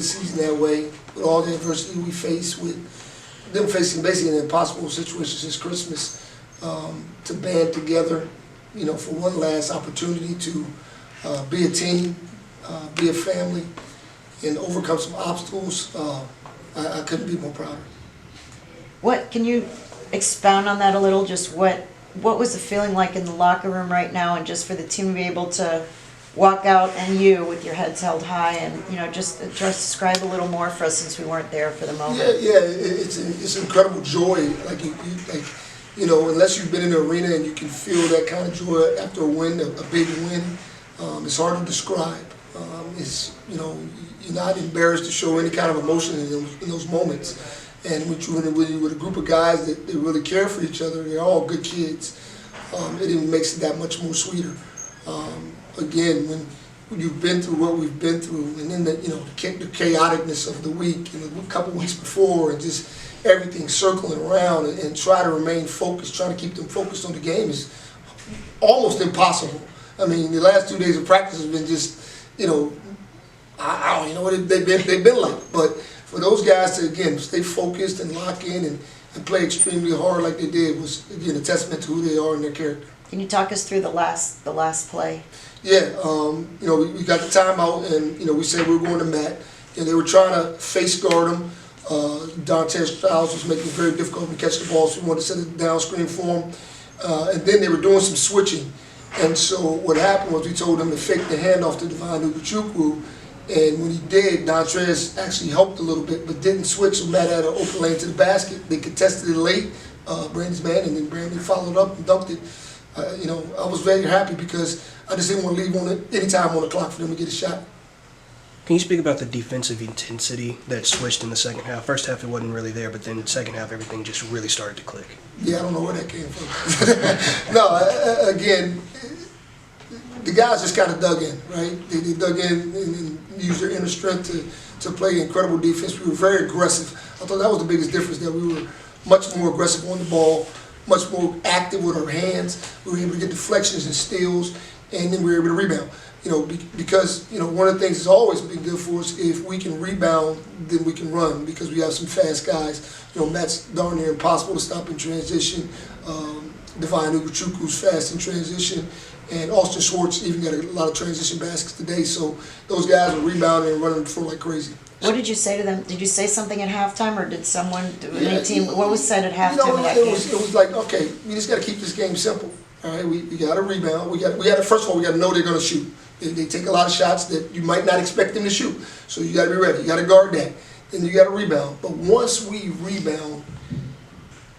the season that way, with all the adversity we face, with them facing basically an impossible situation since Christmas, to band together, you know, for one last opportunity to be a team, be a family, and overcome some obstacles. I couldn't be more prouder. What can you expound on that a little? Just what was the feeling like in the locker room right now, and just for the team to be able to walk out and you with your heads held high, and you know, just describe a little more for us since we weren't there for the moment. Yeah, it's incredible joy. Like you know, unless you've been in the arena and you can feel that kind of joy after a win, a big win, it's hard to describe. It's, you know, you're not embarrassed to show any kind of emotion in those moments. And when you're with a group of guys that really care for each other, they're all good kids. It even makes it that much more sweeter. Again, when you've been through what we've been through, and then the chaoticness of the week, and a couple weeks before, and just everything circling around, and try to remain focused, trying to keep them focused on the game is almost impossible. I mean, the last 2 days of practice has been just, you know, I don't even know what they've been like. But for those guys to, again, stay focused and lock in and play extremely hard like they did was, again, a testament to who they are and their character. Can you talk us through the last play? Yeah, you know, we got the timeout, and you know, we said we were going to Matt, and they were trying to face guard him. Dante Styles was making it very difficult to catch the ball, so we wanted to set a down screen for him. And then they were doing some switching, and so what happened was we told them to fake the handoff to Divine Ugochukwu, and when he did, Dontrez actually helped a little bit, but didn't switch, so Matt had an open lane to the basket. They contested it late, Brandon's man, and then Brandon followed up and dunked it. You know, I was very happy because I just didn't want to leave on it any time on the clock for them to get a shot. Can you speak about the defensive intensity that switched in the second half? First half it wasn't really there, but then the second half everything just really started to click. Yeah, I don't know where that came from. No, again, the guys just kind of dug in, right? They dug in and used their inner strength to play incredible defense. We were very aggressive. I thought that was the biggest difference, that we were much more aggressive on the ball, much more active with our hands. We were able to get deflections and steals, and then we were able to rebound. You know, because, you know, one of the things that's always been good for us, if we can rebound, then we can run, because we have some fast guys. You know, Matt's darn near impossible to stop in transition. Divine Ugochukwu's fast in transition. And Austin Schwartz even got a lot of transition baskets today. So those guys were rebounding and running the floor like crazy. What did you say to them? Did you say something at halftime, or did someone, any team, what was said at halftime of that game? It was like, okay, we just got to keep this game simple. All right, we got to rebound. We got to, first of all, we got to know they're going to shoot. They take a lot of shots that you might not expect them to shoot. So you got to be ready. You got to guard that. Then you got to rebound. But once we rebound,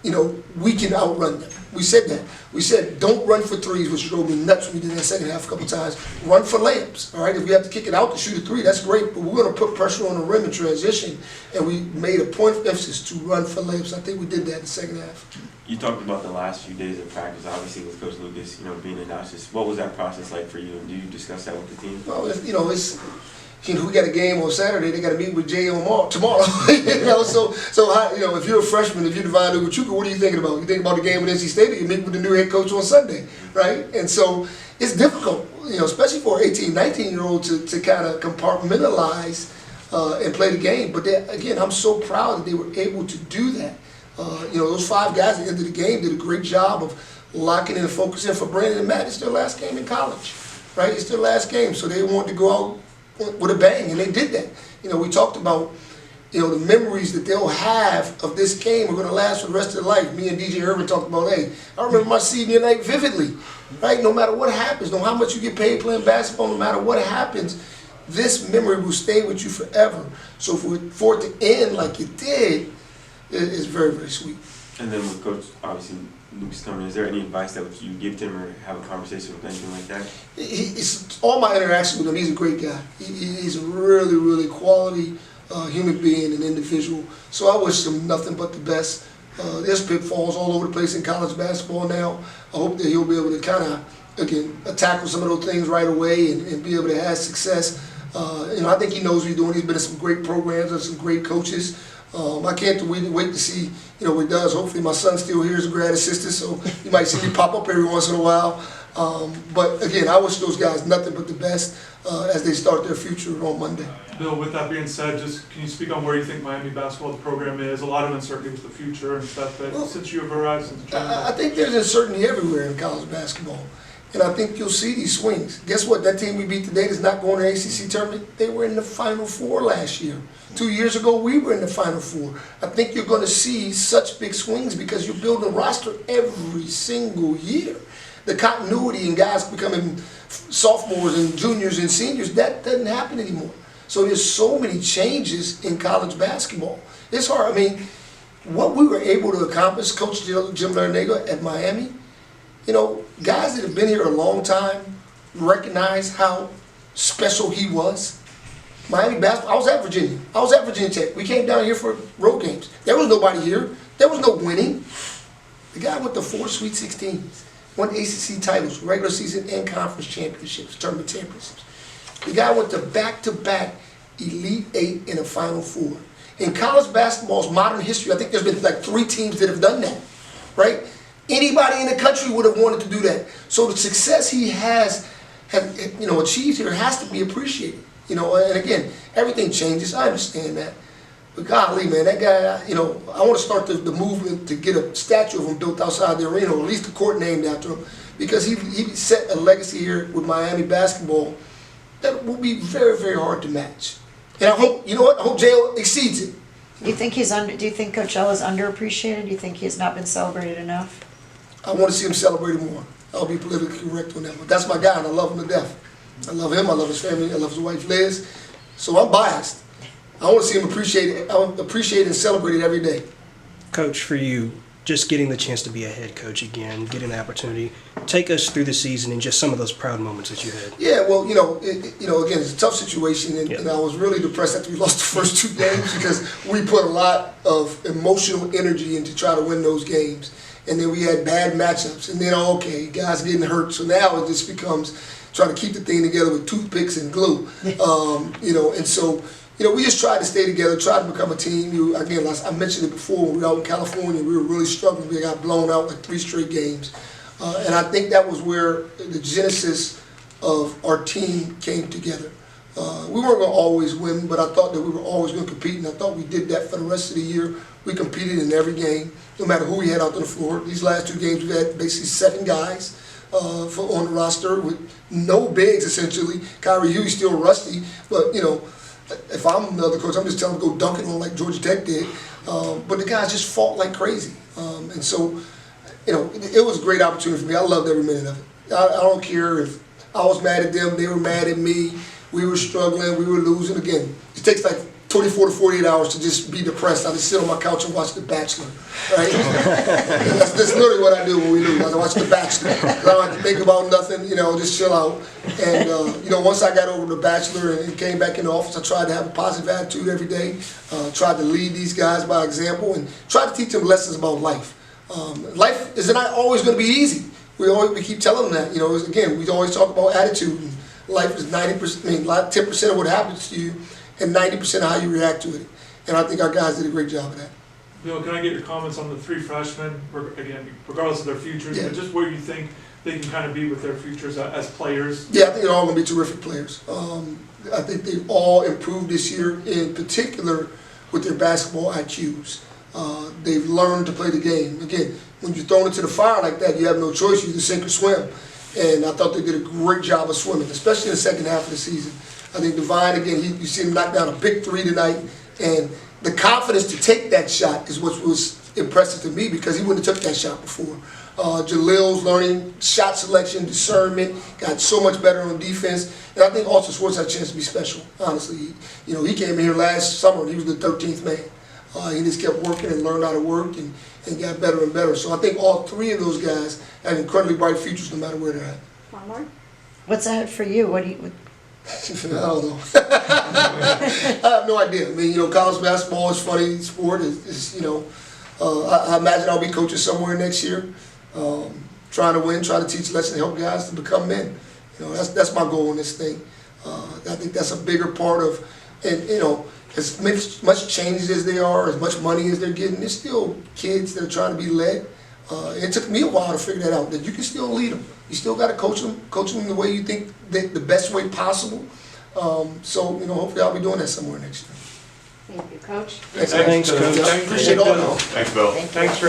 you know, we can outrun them. We said that. We said, don't run for threes, which drove me nuts when we did that second half a couple times. Run for layups, all right? If we have to kick it out to shoot a three, that's great, but we're going to put pressure on the rim in transition, and we made a point of emphasis to run for layups. I think we did that in the second half. You talked about the last few days of practice, obviously with Coach Lucas, you know, being announced. What was that process like for you, and did you discuss that with the team? Well, you know, we got a game on Saturday. They got to meet with Jay tomorrow. You know, so how, you know, if you're a freshman, if you're Divine Ugochukwu, what are you thinking about? You think about the game with NC State, or you meet with the new head coach on Sunday, right? And so it's difficult, you know, especially for an 18, 19-year-old to kind of compartmentalize and play the game. But again, I'm so proud that they were able to do that. You know, those five guys at the end of the game did a great job of locking in and focusing. For Brandon and Matt, it's their last game in college, right? It's their last game, so they wanted to go out with a bang, and they did that. You know, we talked about, you know, the memories that they'll have of this game are going to last for the rest of their life. Me and DJ Irvin talked about, hey, I remember my senior night vividly, right? No matter what happens, no matter how much you get paid playing basketball, no matter what happens, this memory will stay with you forever. So for it to end like it did, it's very, very sweet. And then with Coach, obviously, Lucas coming, is there any advice that you give to him or have a conversation with, anything like that? It's all my interaction with him. He's a great guy. He's a really, really quality human being and individual. So I wish him nothing but the best. There's pitfalls all over the place in college basketball now. I hope that he'll be able to kind of, again, tackle some of those things right away and be able to have success. You know, I think he knows what he's doing. He's been in some great programs and some great coaches. I can't wait to see, you know, what he does. Hopefully my son's still here as a grad assistant, so you might see me pop up every once in a while. But again, I wish those guys nothing but the best as they start their future on Monday. Bill, with that being said, just can you speak on where you think Miami basketball the program is? A lot of uncertainty with the future and stuff, but Well, since you have arrived, since the I think there's uncertainty everywhere in college basketball. And I think you'll see these swings. Guess what? That team we beat today is not going to the ACC tournament. They were in the Final Four last year. 2 years ago, we were in the Final Four. I think you're going to see such big swings because you're building a roster every single year. The continuity and guys becoming sophomores and juniors and seniors, that doesn't happen anymore. So there's so many changes in college basketball. It's hard. I mean, what we were able to accomplish, Coach Jim Larinaga at Miami, you know, guys that have been here a long time recognize how special he was. Miami basketball, I was at Virginia. I was at Virginia Tech. We came down here for road games. There was nobody here. There was no winning. The guy with the 4 Sweet 16s, won ACC titles, regular season and conference championships, tournament championships. The guy went to back-to-back Elite 8 and a Final Four. In college basketball's modern history, I think there's been like 3 teams that have done that, right? Anybody in the country would have wanted to do that. So the success he has achieved here has to be appreciated. You know, and again, everything changes. I understand that. But golly, man, that guy, you know, I want to start the movement to get a statue of him built outside the arena, or at least a court named after him, because he set a legacy here with Miami basketball that will be very, very hard to match. And I hope, you know what, I hope J.O. exceeds it. Do you think do you think Coach L is underappreciated? Do you think he's not been celebrated enough? I want to see him celebrated more. I'll be politically correct on that one. That's my guy, and I love him to death. I love him, I love his family, I love his wife Liz. So I'm biased. I want to see him appreciated and celebrated every day. Coach, for you, just getting the chance to be a head coach again, getting the opportunity, take us through the season and just some of those proud moments that you had. Yeah, well, again, it's a tough situation, and I was really depressed after we lost the first 2 games because we put a lot of emotional energy into try to win those games. And then we had bad matchups, and then, guys getting hurt, so now it just becomes trying to keep the thing together with toothpicks and glue. And so, we just tried to stay together, tried to become a team. Again, I mentioned it before, when we were out in California, we were really struggling. We got blown out like 3 straight games. And I think that was where the genesis of our team came together. We weren't going to always win, but I thought that we were always going to compete, and I thought we did that for the rest of the year. We competed in every game, no matter who we had out on the floor. These last 2 games, we had basically 7 guys on the roster with no bigs, essentially. Kyrie Hughes still rusty, but, if I'm the other coach, I'm just telling him to go dunk it on like Georgia Tech did. But the guys just fought like crazy. And so, it was a great opportunity for me. I loved every minute of it. I don't care if I was mad at them, they were mad at me, we were struggling, we were losing. Again, it takes like 24 to 48 hours to just be depressed. I just sit on my couch and watch The Bachelor, right? that's literally what I do when we lose. I watch The Bachelor. I don't have to think about nothing, just chill out. And, once I got over The Bachelor and came back in the office, I tried to have a positive attitude every day, tried to lead these guys by example, and tried to teach them lessons about life. Life is not always going to be easy. We keep telling them that. Again, we always talk about attitude. And life is 10% of what happens to you, and 90% of how you react to it. And I think our guys did a great job of that. Bill, can I get your comments on the 3 freshmen, again, regardless of their futures, but just where you think they can kind of be with their futures as players? Yeah, I think they're all going to be terrific players. I think they've all improved this year, in particular with their basketball IQs. They've learned to play the game. Again, when you're thrown into the fire like that, you have no choice. You either sink or swim. And I thought they did a great job of swimming, especially in the second half of the season. I think Divine, again, you see him knock down a big 3 tonight, and the confidence to take that shot is what was impressive to me, because he wouldn't have took that shot before. Jalil's learning shot selection, discernment, got so much better on defense, and I think Austin Swartz had a chance to be special, honestly. He came in here last summer, and he was the 13th man. He just kept working and learned how to work and got better and better. So I think all 3 of those guys have incredibly bright futures no matter where they're at. One more? What's ahead for you? I don't know. I have no idea. I mean, college basketball is funny sport. I imagine I'll be coaching somewhere next year, trying to win, trying to teach lessons, help guys to become men. That's my goal in this thing. I think that's a bigger part of, and as much changes as they are, as much money as they're getting, there's still kids that are trying to be led. It took me a while to figure that out, that you can still lead them. You still got to coach them the way you think the best way possible. So, you know, hopefully I'll be doing that somewhere next year. Thank you, Coach. Thanks, Thanks, Coach. Appreciate all y'all. Thanks, Bill. Thank you. Thanks for